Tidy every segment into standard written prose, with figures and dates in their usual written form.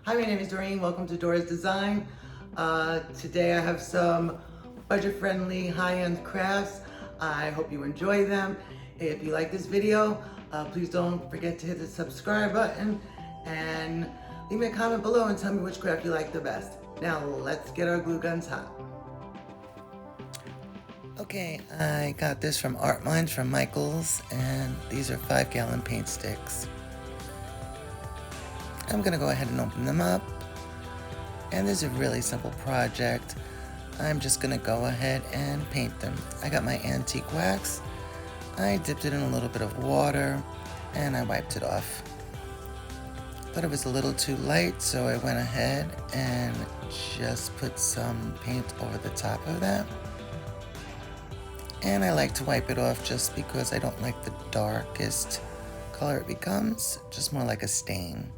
Hi, my name is Doreen. Welcome to Dora's Design. Today I have some budget-friendly high-end crafts. I hope you enjoy them. If you like this video, please don't forget to hit the subscribe button and leave me a comment below and tell me which craft you like the best. Now let's get our glue guns hot. Okay, I got this from Artminds from Michael's, and these are 5-gallon paint sticks. I'm gonna go ahead and open them up, and this is a really simple project. I'm just gonna go ahead and paint them. I got my antique wax, I dipped it in a little bit of water, and I wiped it off. Thought it was a little too light, so I went ahead and just put some paint over the top of that. And I like to wipe it off just because I don't like the darkest color it becomes, just more like a stain.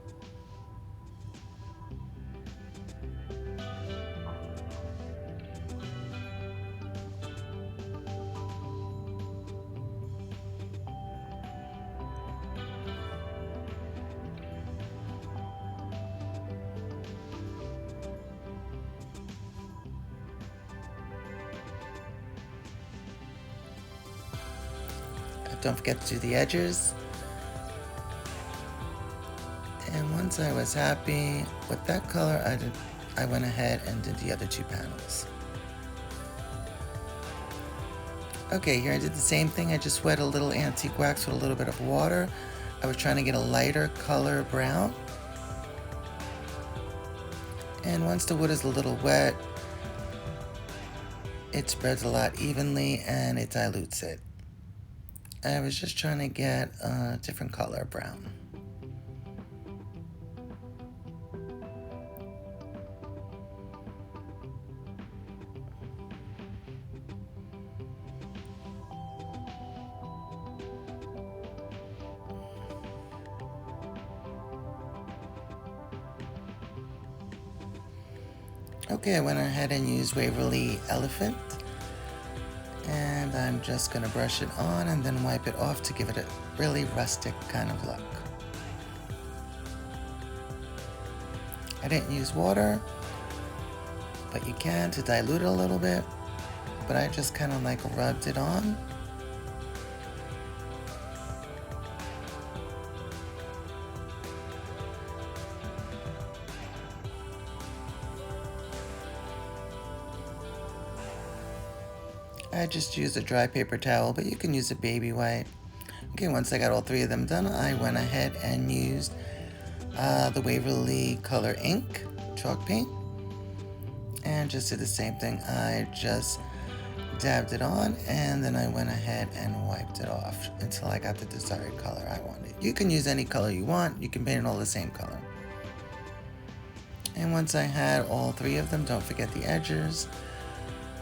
Don't forget to do the edges. And once I was happy with that color, I went ahead and did the other two panels. Okay, here I did the same thing. I just wet a little antique wax with a little bit of water. I was trying to get a lighter color brown. And once the wood is a little wet, it spreads a lot evenly and it dilutes it. I was just trying to get a different color brown. Okay, I went ahead and used Waverly Elephant. And I'm just gonna brush it on and then wipe it off to give it a really rustic kind of look. I didn't use water, but you can to dilute it a little bit, but I just kind of like rubbed it on. I just used a dry paper towel, but you can use a baby wipe. Okay, once I got all three of them done, I went ahead and used the Waverly Color Ink chalk paint and just did the same thing. I just dabbed it on and then I went ahead and wiped it off until I got the desired color I wanted. You can use any color you want. You can paint it all the same color. And once I had all three of them, don't forget the edges.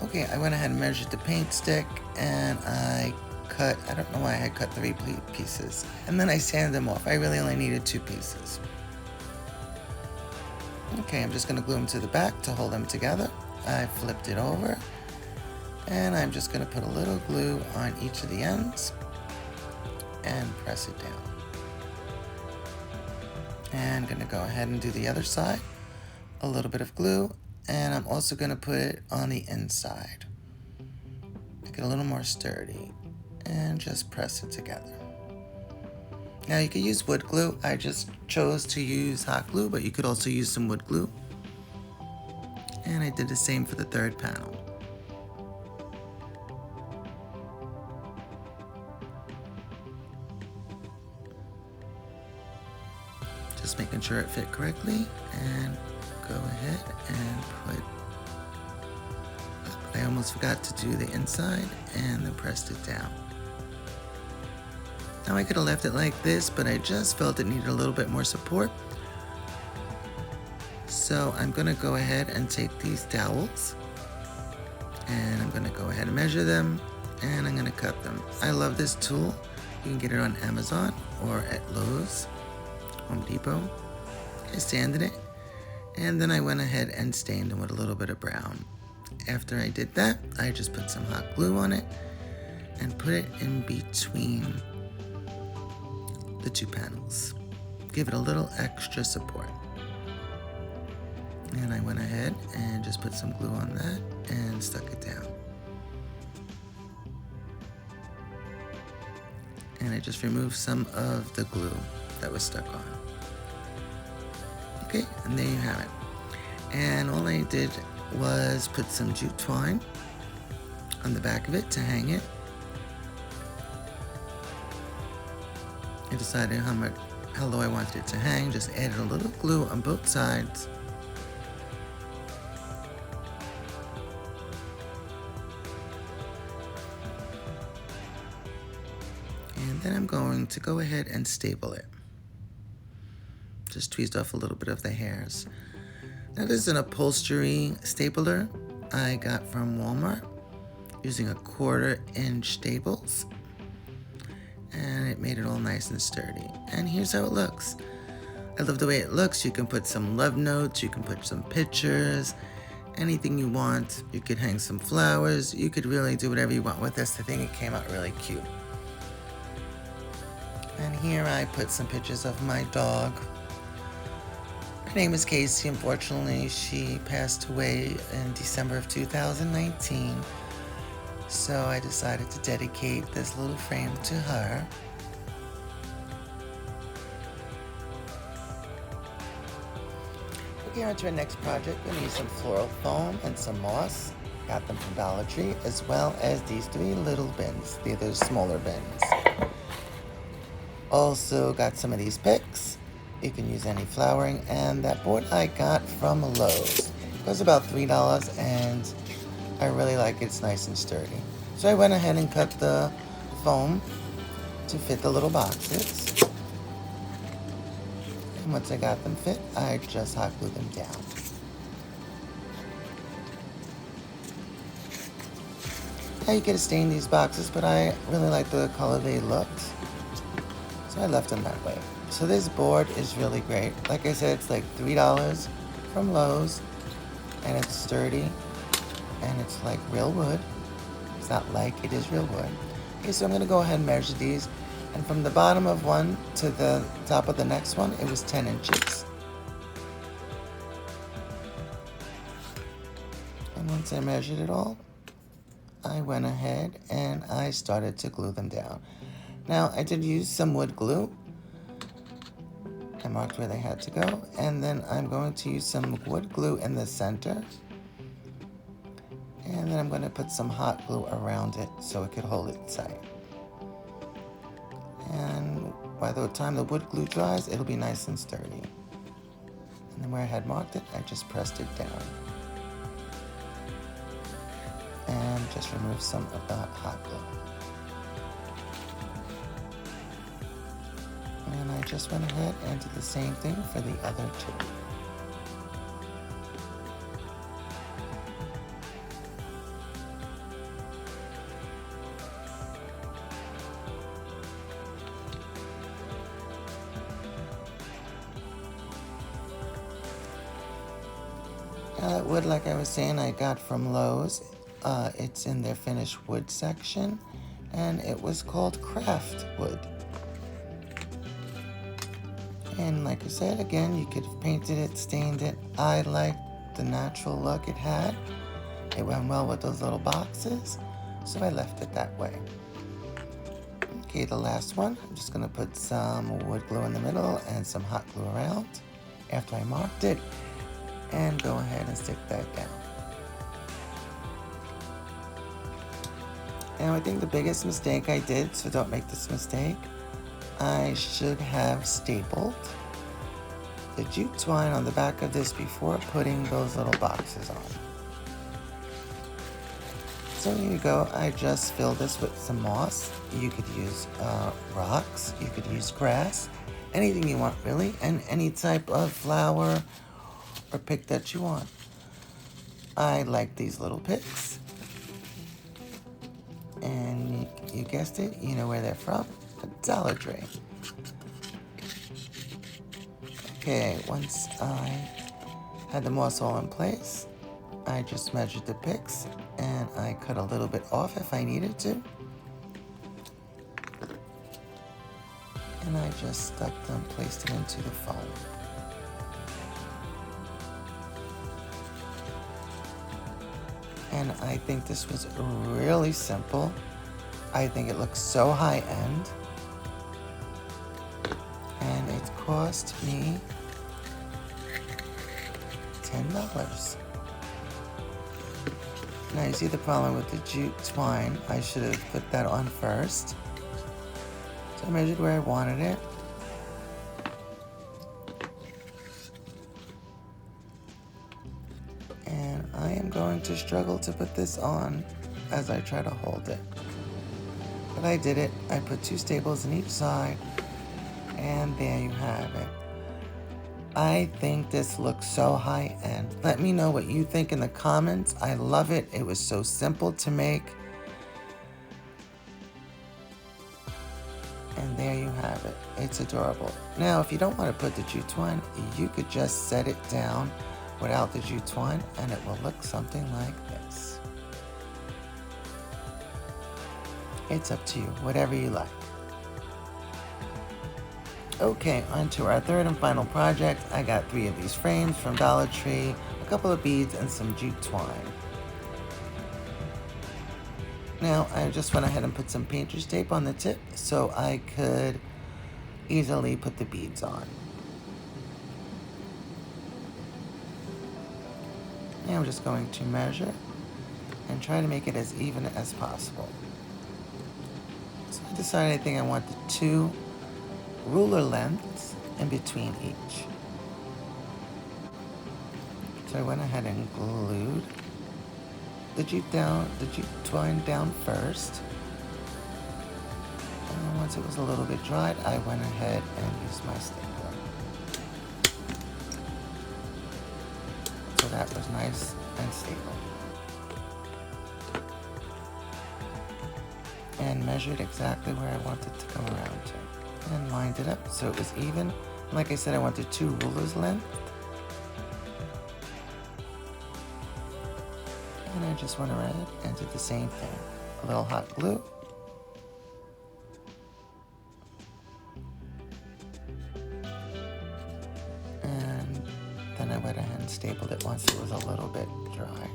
Okay, I went ahead and measured the paint stick and I don't know why I had cut 3 pieces. And then I sanded them off. I really only needed 2 pieces. Okay, I'm just gonna glue them to the back to hold them together. I flipped it over and I'm just gonna put a little glue on each of the ends and press it down. And I'm gonna go ahead and do the other side. A little bit of glue. And I'm also going to put it on the inside. Make it a little more sturdy. And just press it together. Now you could use wood glue. I just chose to use hot glue, but you could also use some wood glue. And I did the same for the third panel. Just making sure it fit correctly. And go ahead and put, I almost forgot to do the inside and then pressed it down. Now I could have left it like this, but I just felt it needed a little bit more support. So I'm gonna go ahead and take these dowels and I'm gonna go ahead and measure them and I'm gonna cut them. I love this tool. You can get it on Amazon or at Lowe's, Home Depot. I sanded it. And then I went ahead and stained them with a little bit of brown. After I did that, I just put some hot glue on it and put it in between the 2 panels. Give it a little extra support. And I went ahead and just put some glue on that and stuck it down. And I just removed some of the glue that was stuck on. Okay, and there you have it. And all I did was put some jute twine on the back of it to hang it. I decided how low I wanted it to hang, just added a little glue on both sides. And then I'm going to go ahead and staple it. Just tweezed off a little bit of the hairs. Now this is an upholstery stapler I got from Walmart using a 1/4-inch staples. And it made it all nice and sturdy. And here's how it looks. I love the way it looks. You can put some love notes, you can put some pictures, anything you want. You could hang some flowers. You could really do whatever you want with this. I think it came out really cute. And here I put some pictures of my dog. Her name is Casey. Unfortunately, she passed away in December of 2019. So I decided to dedicate this little frame to her. Moving on to our next project, we're going to use some floral foam and some moss. Got them from Dollar Tree, as well as these 3 little bins. They're the smaller bins. Also got some of these picks. You can use any flowering. And that board I got from Lowe. It was about $3 and I really like it. It's nice and sturdy. So I went ahead and cut the foam to fit the little boxes. And once I got them fit, I just hot glued them down. Now you could stain these boxes, but I really like the color they looked. So I left them that way. So this board is really great. Like I said, it's like $3 from Lowe's. And it's sturdy. And it's like real wood. It's not like, it is real wood. Okay, so I'm going to go ahead and measure these. And from the bottom of one to the top of the next one, it was 10 inches. And once I measured it all, I went ahead and I started to glue them down. Now, I did use some wood glue. I marked where they had to go. And then I'm going to use some wood glue in the center. And then I'm going to put some hot glue around it so it could hold it tight. And by the time the wood glue dries, it'll be nice and sturdy. And then where I had marked it, I just pressed it down. And just remove some of the hot glue. And I just went ahead and did the same thing for the other 2. Now that wood, like I was saying, I got from Lowe's. It's in their finished wood section, and it was called craft wood. And like I said, again, you could have painted it, stained it. I liked the natural look it had. It went well with those little boxes, so I left it that way. Okay, the last one, I'm just gonna put some wood glue in the middle and some hot glue around after I marked it, and go ahead and stick that down. Now I think the biggest mistake I did, so don't make this mistake, I should have stapled the jute twine on the back of this before putting those little boxes on. So here you go, I just filled this with some moss. You could use rocks, you could use grass, anything you want really, and any type of flower or pick that you want. I like these little picks. And you guessed it, you know where they're from, Dollar Tree. Okay, once I had the moss all in place, I just measured the picks and I cut a little bit off if I needed to. And I just stuck them, placed them into the foam. And I think this was really simple. I think it looks so high-end. And it cost me $10. Now you see the problem with the jute twine. I should have put that on first. So I measured where I wanted it. And I am going to struggle to put this on as I try to hold it. But I did it. I put 2 staples in each side. And there you have it. I think this looks so high-end. Let me know what you think in the comments. I love it. It was so simple to make. And there you have it. It's adorable. Now, if you don't want to put the jute twine, you could just set it down without the jute twine, and it will look something like this. It's up to you, whatever you like. Okay, on to our third and final project. I got 3 of these frames from Dollar Tree, a couple of beads, and some jute twine. Now, I just went ahead and put some painter's tape on the tip so I could easily put the beads on. Now I'm just going to measure and try to make it as even as possible. So I decided I think I wanted 2 ruler lengths in between each. So I went ahead and glued the jute twine down first. And then once it was a little bit dried, I went ahead and used my stapler. So that was nice and stable. And measured exactly where I wanted to come around to. And lined it up so it was even. Like I said, I wanted 2 rulers length. And I just went around and did the same thing. A little hot glue. And then I went ahead and stapled it once it was a little bit dry.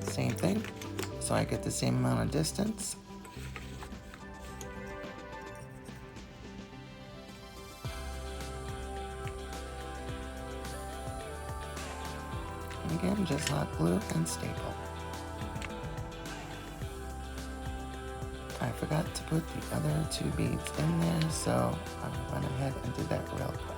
Same thing, so I get the same amount of distance. And again, just hot glue and staple. I forgot to put the other 2 beads in there, so I went ahead and did that real quick.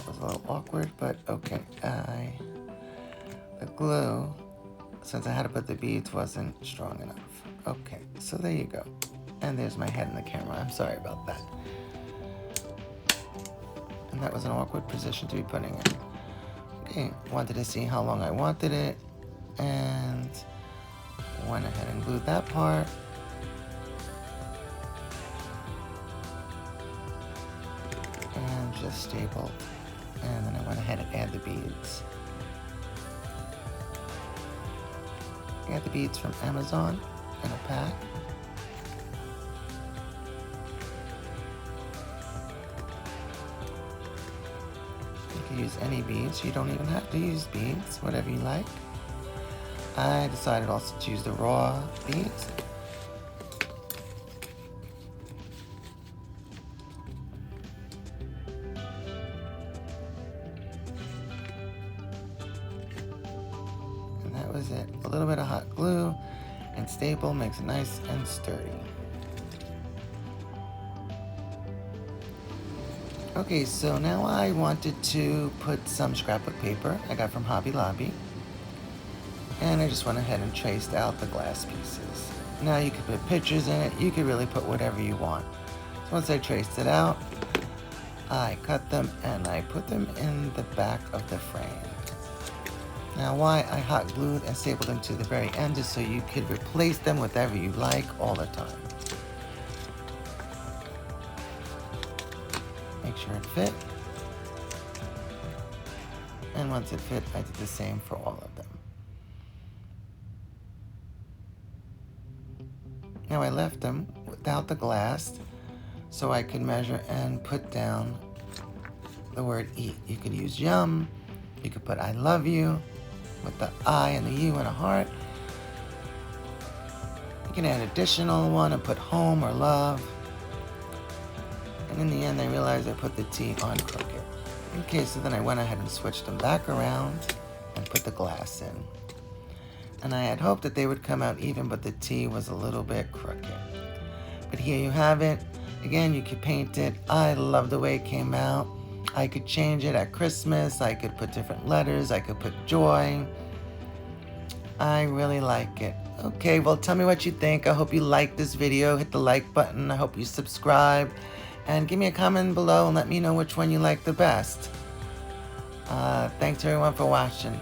A little awkward, but okay. The glue, since I had to put the beads, wasn't strong enough. Okay, so there you go. And there's my head in the camera. I'm sorry about that. And that was an awkward position to be putting in. Okay, wanted to see how long I wanted it, and went ahead and glued that part. And just stapled. And then I went ahead and added the beads. I got the beads from Amazon in a pack. You can use any beads. You don't even have to use beads, whatever you like. I decided also to use the raw beads. That was it. A little bit of hot glue and staple makes it nice and sturdy. Okay, so now I wanted to put some scrapbook paper I got from Hobby Lobby. And I just went ahead and traced out the glass pieces. Now you could put pictures in it. You could really put whatever you want. So once I traced it out, I cut them and I put them in the back of the frame. Now why I hot glued and stapled them to the very end is so you could replace them with whatever you like all the time. make sure it fit. And once it fit, I did the same for all of them. Now I left them without the glass so I could measure and put down the word eat. You could use yum, you could put I love you with the I and the U and a heart. You can add additional one and put home or love. And in the end, I realized I put the T on crooked. Okay, so then I went ahead and switched them back around and put the glass in. And I had hoped that they would come out even, but the T was a little bit crooked. But here you have it. Again, you could paint it. I love the way it came out. I could change it at Christmas. I could put different letters. I could put joy. I really like it. Okay, well, tell me what you think. I hope you like this video. Hit the like button. I hope you subscribe. And give me a comment below and let me know which one you like the best. Thanks everyone for watching.